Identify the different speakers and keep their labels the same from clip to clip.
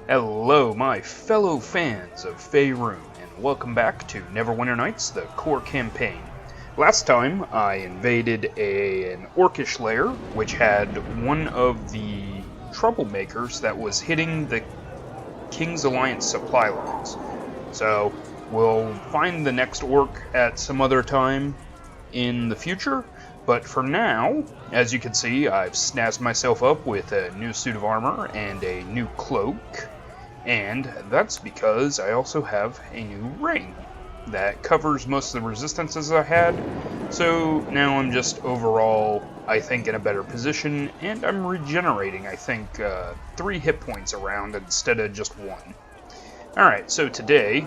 Speaker 1: Hello, my fellow fans of Faerun, and welcome back to Neverwinter Nights, the core campaign. Last time, I invaded an orcish lair, which had one of the troublemakers that was hitting the King's Alliance supply lines. So, we'll find the next orc at some other time in the future, but for now, as you can see, I've snazzed myself up with a new suit of armor and a new cloak. And that's because I also have a new ring that covers most of the resistances I had. So now I'm just overall, I think, in a better position, and I'm regenerating, I think, 3 hit points around instead of just 1. Alright, so today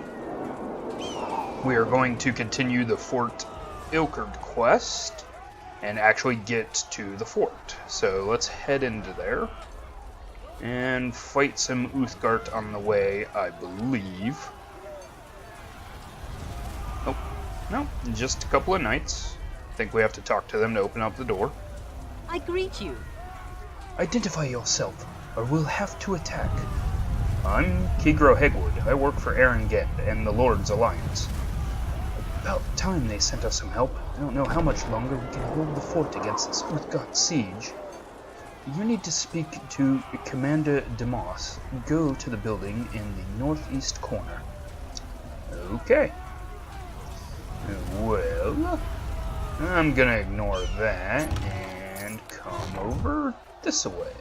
Speaker 1: we are going to continue the Fort Ilkard quest and actually get to the fort. So let's head into there and fight some Uthgard on the way, I believe. Oh, no, just a couple of knights. I think we have to talk to them to open up the door.
Speaker 2: I greet you.
Speaker 1: Identify yourself, or we'll have to attack. I'm Kigro Hegwood. I work for Erengend and the Lord's Alliance. About time they sent us some help. I don't know how much longer we can hold the fort against this Uthgard siege. You need to speak to Commander Tomas. Go to the building in the northeast corner. Okay. Well, I'm gonna ignore that and come over this way.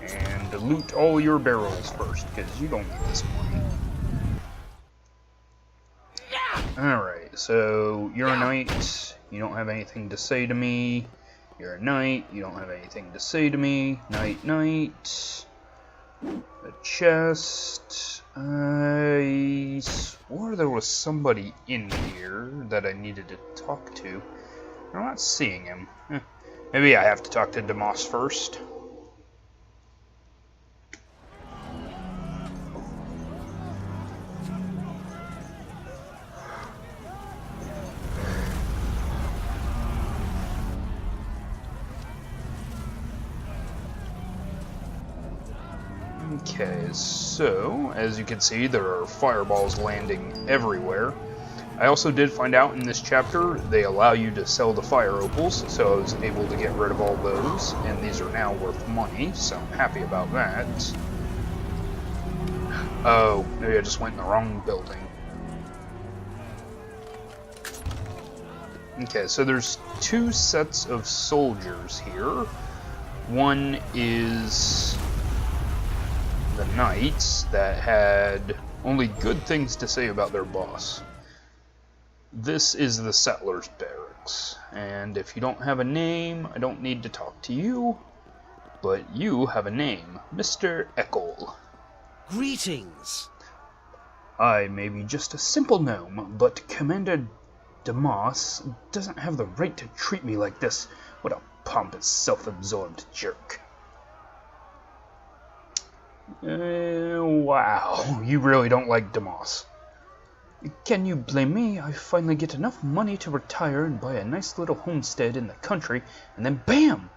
Speaker 1: And loot all your barrels first, because you don't need this money. Alright, so you're a knight. You don't have anything to say to me. You're a knight, you don't have anything to say to me. Knight, knight. A chest. I swore there was somebody in here that I needed to talk to. I'm not seeing him. Maybe I have to talk to Tomas first. Okay, so, as you can see, there are fireballs landing everywhere. I also did find out in this chapter they allow you to sell the fire opals, so I was able to get rid of all those, and these are now worth money, so I'm happy about that. Oh, maybe I just went in the wrong building. Okay, so there's 2 sets of soldiers here. One is the knights that had only good things to say about their boss. This is the settlers' barracks, and if you don't have a name, I don't need to talk to you, but you have a name, Mr. Eckel.
Speaker 3: Greetings!
Speaker 1: I may be just a simple gnome, but Commander Tomas doesn't have the right to treat me like this. What a pompous, self-absorbed jerk. Wow, you really don't like Tomas. Can you blame me? I finally get enough money to retire and buy a nice little homestead in the country, and then BAM!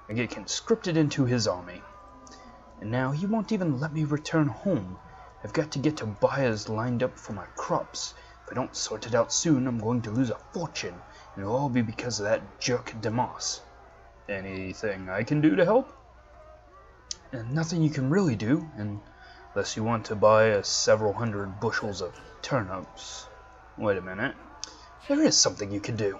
Speaker 1: I get conscripted into his army. And now he won't even let me return home. I've got to get to buyers lined up for my crops. If I don't sort it out soon, I'm going to lose a fortune, and it'll all be because of that jerk Tomas. Anything I can do to help? And nothing you can really do, unless you want to buy several hundred bushels of turnips. Wait a minute. There is something you could do.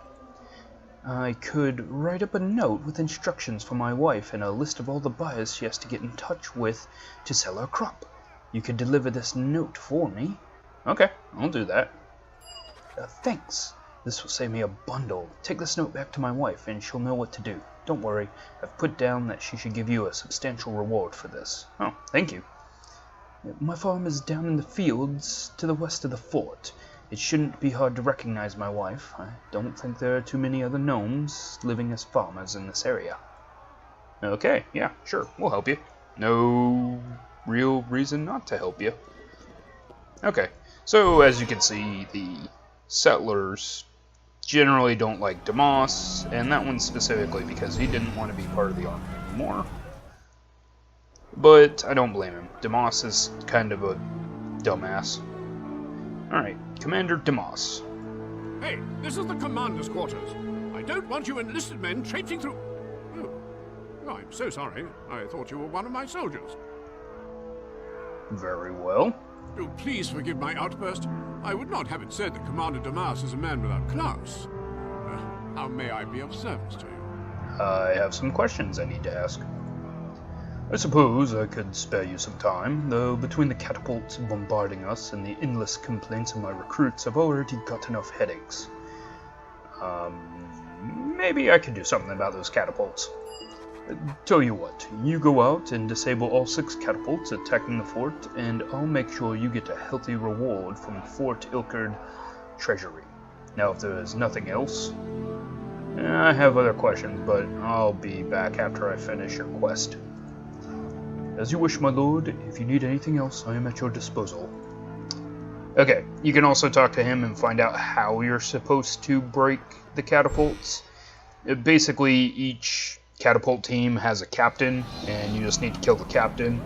Speaker 1: I could write up a note with instructions for my wife and a list of all the buyers she has to get in touch with to sell her crop. You could deliver this note for me. Okay, I'll do that. Thanks. This will save me a bundle. Take this note back to my wife and she'll know what to do. Don't worry, I've put down that she should give you a substantial reward for this. Oh, thank you. My farm is down in the fields to the west of the fort. It shouldn't be hard to recognize my wife. I don't think there are too many other gnomes living as farmers in this area. Okay, yeah, sure, we'll help you. No real reason not to help you. Okay, so as you can see, the settlers generally don't like Tomas, and that one specifically because he didn't want to be part of the army anymore. but I don't blame him. Tomas is kind of a dumbass. Alright, Commander Tomas.
Speaker 4: Hey, this is the commander's quarters. I don't want you enlisted men traipsing through... Oh, I'm so sorry. I thought you were one of my soldiers.
Speaker 1: Very well.
Speaker 4: Oh, please forgive my outburst. I would not have it said that Commander Tomas is a man without class. How may I be of service to you?
Speaker 1: I have some questions I need to ask. I suppose I could spare you some time, though between the catapults bombarding us and the endless complaints of my recruits, I've already got enough headaches. Maybe I could do something about those catapults. Tell you what, you go out and disable all 6 catapults attacking the fort, and I'll make sure you get a healthy reward from Fort Ilkard treasury. Now, if there is nothing else, I have other questions, but I'll be back after I finish your quest. As you wish, my lord. If you need anything else, I am at your disposal. Okay, you can also talk to him and find out how you're supposed to break the catapults. Basically, each catapult team has a captain, and you just need to kill the captain.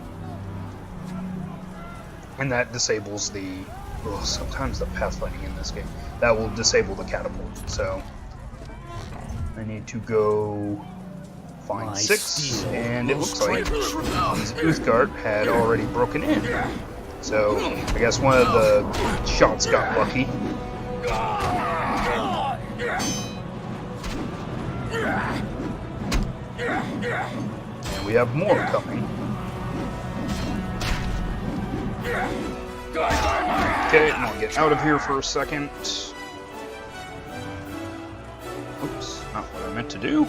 Speaker 1: And that disables the... Oh, sometimes the pathfinding in this game. That will disable the catapult, so... I need to go find 6, and it looks like Ilkard had already broken in. So, I guess one of the shots got lucky. And we have more coming. Okay, I'm gonna get out of here for a second. Oops, not what I meant to do.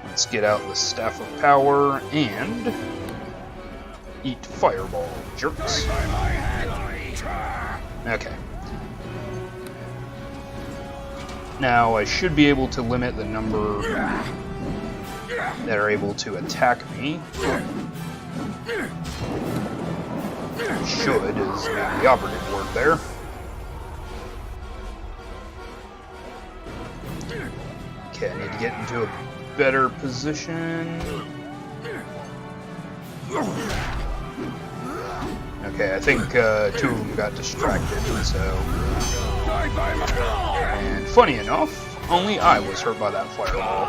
Speaker 1: Let's get out the Staff of Power and eat Fireball, jerks. Okay. Now, I should be able to limit the number that are able to attack me. Should is the operative word there. Okay, I need to get into a better position. Okay, I think 2 of them got distracted, so... And funny enough, only I was hurt by that fireball.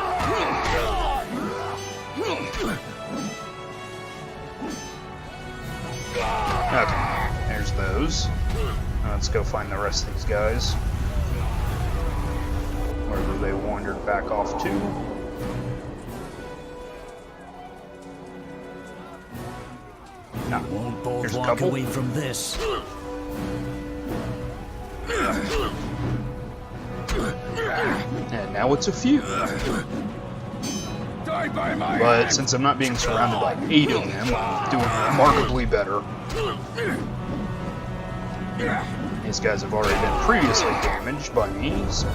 Speaker 1: Okay, there's those. Let's go find the rest of these guys. Wherever they wandered back off to. No,
Speaker 3: Won't both
Speaker 1: here's a
Speaker 3: walk
Speaker 1: couple.
Speaker 3: away from this.
Speaker 1: And now it's a few. But since I'm not being surrounded by 8 of them, I'm doing remarkably better. These guys have already been previously damaged by me, so...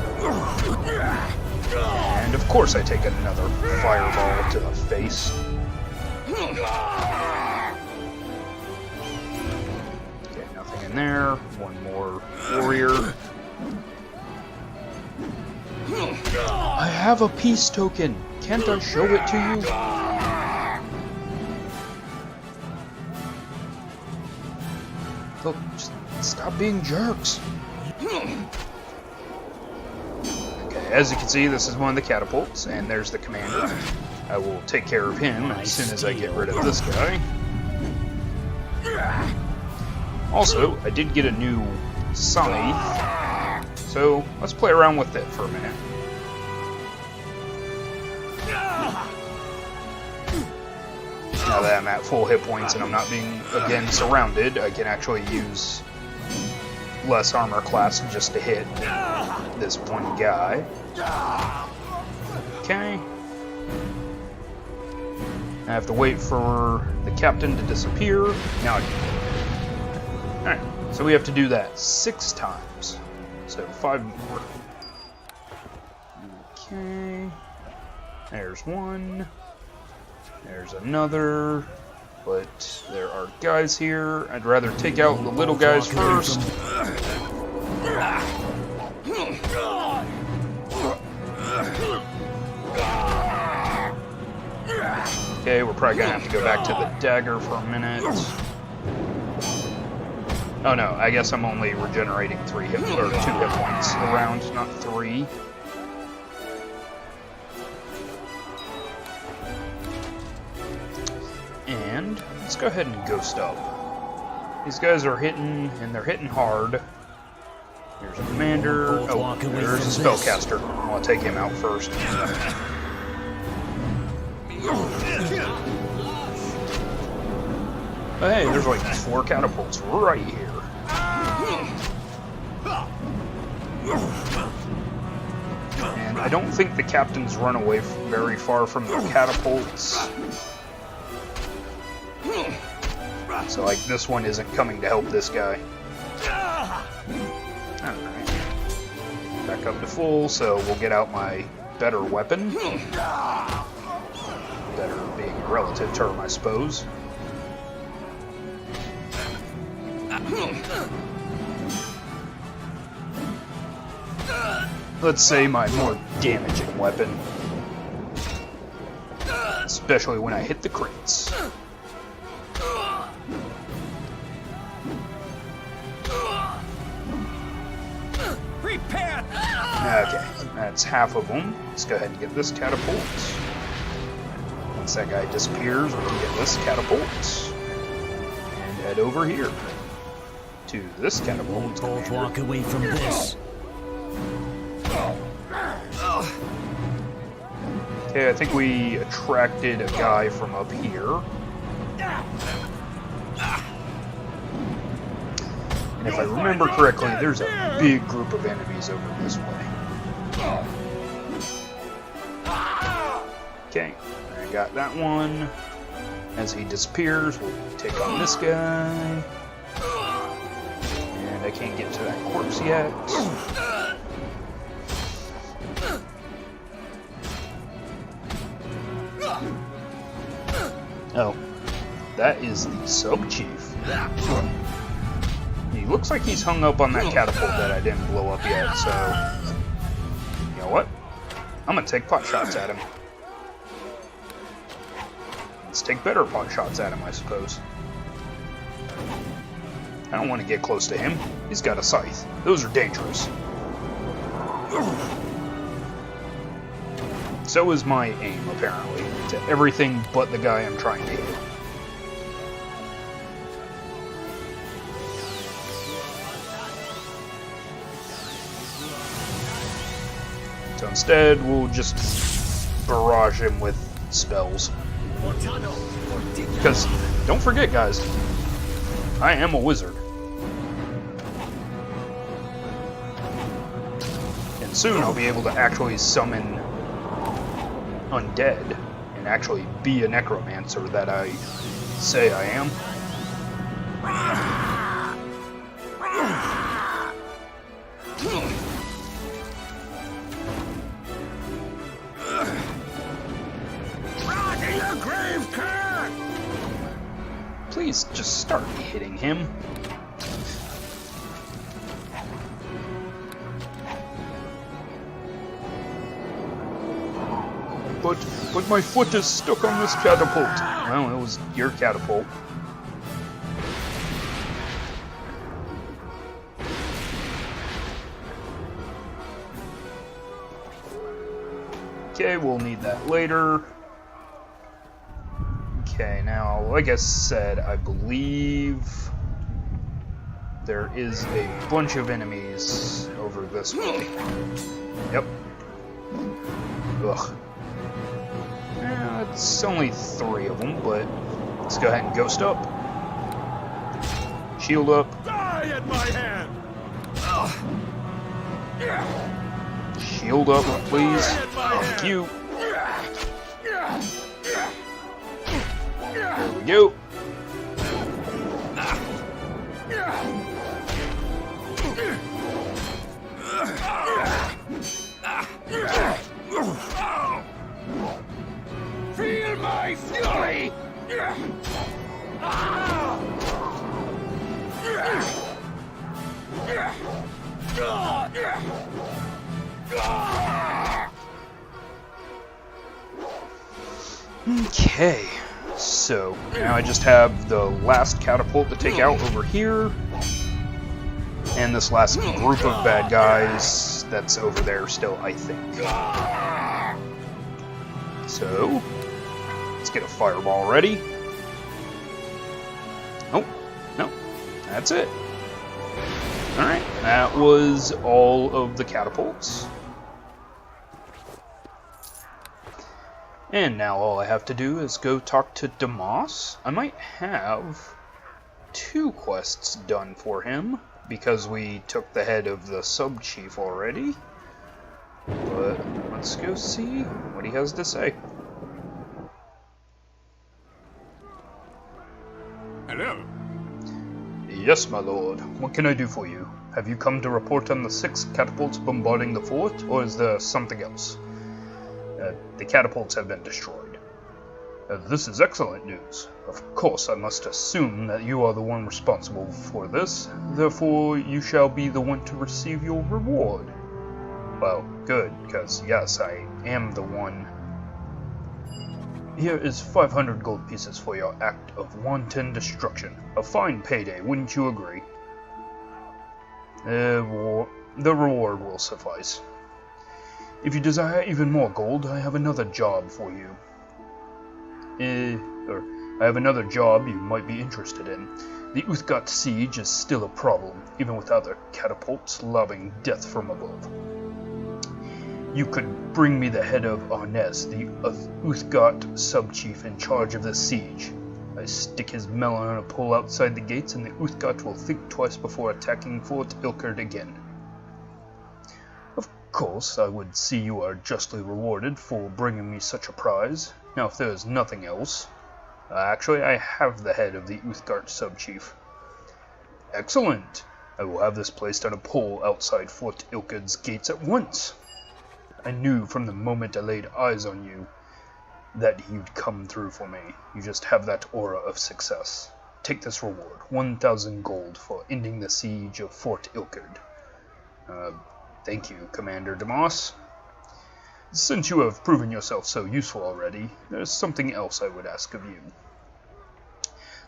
Speaker 1: And of course I take another fireball to the face. Okay, nothing in there. One more warrior. I have a peace token. Can't I show it to you? Look, just stop being jerks. Okay, as you can see, this is one of the catapults, and there's the commander. I will take care of him as soon as I get rid of this guy. Also, I did get a new scythe, so let's play around with it for a minute. Now that I'm at full hit points and I'm not being, again, surrounded, I can actually use less armor class just to hit this one guy. Okay. I have to wait for the captain to disappear. Now I can. Alright, so we have to do that 6 times. So 5 more. Okay. There's one. There's another. But there are guys here. I'd rather take out the little guys first. Okay, we're probably gonna have to go back to the dagger for a minute. Oh no, I guess I'm only regenerating 2 hit points a round, not 3. And let's go ahead and ghost up. These guys are hitting, and they're hitting hard. Here's a commander. Oh, there's a spellcaster. I want to take him out first. But hey, there's like 4 catapults right here. And I don't think the captains run away very far from the catapults. So like this one isn't coming to help this guy. Alright. Back up to full, so we'll get out my better weapon. Better being a relative term, I suppose. Let's say my more damaging weapon. Especially when I hit the crits. Okay, that's half of them. Let's go ahead and get this catapult. Once that guy disappears, we can get this catapult. And head over here to this catapult.
Speaker 3: Don't walk away from this.
Speaker 1: Okay, I think we attracted a guy from up here. And if I remember correctly, there's a big group of enemies over this way. Okay, I got that one. As he disappears, we'll take on this guy. And I can't get to that corpse yet. Oh, that is the sub-chief. He looks like he's hung up on that catapult that I didn't blow up yet, so... You know what? I'm gonna take pot shots at him. Let's take better pot shots at him, I suppose. I don't want to get close to him. He's got a scythe. Those are dangerous. So is my aim, apparently, to everything but the guy I'm trying to hit. So instead, we'll just barrage him with spells. Because, don't forget guys, I am a wizard. And soon I'll be able to actually summon undead and actually be a necromancer that I say I am. Please just start hitting him. But my foot is stuck on this catapult. Well, it was your catapult. Okay, we'll need that later. Okay, now, like I said, I believe there is a bunch of enemies over this way. Yep. Ugh. It's only 3 of them, but let's go ahead and ghost up. Shield up.
Speaker 4: Die at my hand!
Speaker 1: Shield up, please. Thank you. There we go.
Speaker 4: Feel my fury!
Speaker 1: Okay. So, now I just have the last catapult to take out over here. And this last group of bad guys that's over there still, I think. So, let's get a fireball ready. Oh, no, that's it. Alright, that was all of the catapults. And now all I have to do is go talk to Tomas. I might have 2 quests done for him, because we took the head of the sub-chief already. But let's go see what he has to say.
Speaker 4: Hello.
Speaker 1: Yes, my lord. What can I do for you? Have you come to report on the 6 catapults bombarding the fort, or is there something else? The catapults have been destroyed. This is excellent news. Of course, I must assume that you are the one responsible for this, therefore you shall be the one to receive your reward. Well, good, because yes, I am the one. Here is 500 gold pieces for your act of wanton destruction. A fine payday, wouldn't you agree? The reward will suffice. If you desire even more gold, I have another job for you. I have another job you might be interested in. The Uthgat siege is still a problem, even with other catapults lobbing death from above. You could bring me the head of Arnes, the Uthgat sub-chief in charge of the siege. I stick his melon on a pole outside the gates, and the Uthgat will think twice before attacking Fort Ilkard again. Of course, I would see you are justly rewarded for bringing me such a prize. Now, if there is nothing else... actually, I have the head of the Uthgat sub-chief. Excellent! I will have this placed on a pole outside Fort Ilkard's gates at once. I knew from the moment I laid eyes on you that you'd come through for me. You just have that aura of success. Take this reward, 1,000 gold for ending the siege of Fort Ilkard. Thank you, Commander Tomas. Since you have proven yourself so useful already, there's something else I would ask of you.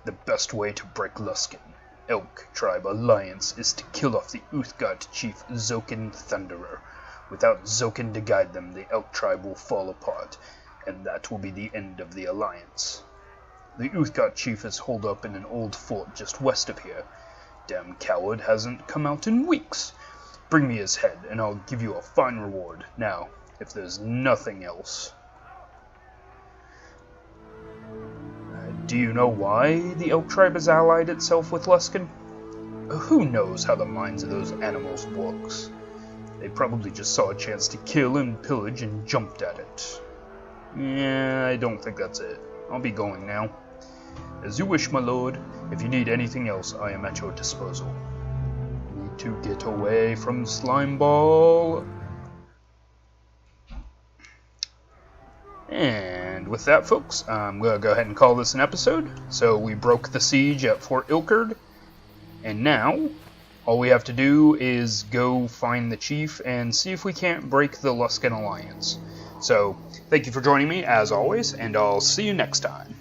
Speaker 1: The best way to break Luskan, Elk Tribe Alliance, is to kill off the Uthgat chief Zokin Thunderer. Without Zokin to guide them, the Elk Tribe will fall apart, and that will be the end of the Alliance. The Uthgat chief is holed up in an old fort just west of here. Damn coward hasn't come out in weeks. Bring me his head, and I'll give you a fine reward. Now, if there's nothing else... do you know why the Elk Tribe has allied itself with Luskan? Who knows how the minds of those animals works? They probably just saw a chance to kill and pillage and jumped at it. Yeah, I don't think that's it. I'll be going now. As you wish, my lord. If you need anything else, I am at your disposal. Need to get away from Slimeball. And with that, folks, I'm going to go ahead and call this an episode. So we broke the siege at Fort Ilkard, and now all we have to do is go find the chief and see if we can't break the Luskan Alliance. So, thank you for joining me, as always, and I'll see you next time.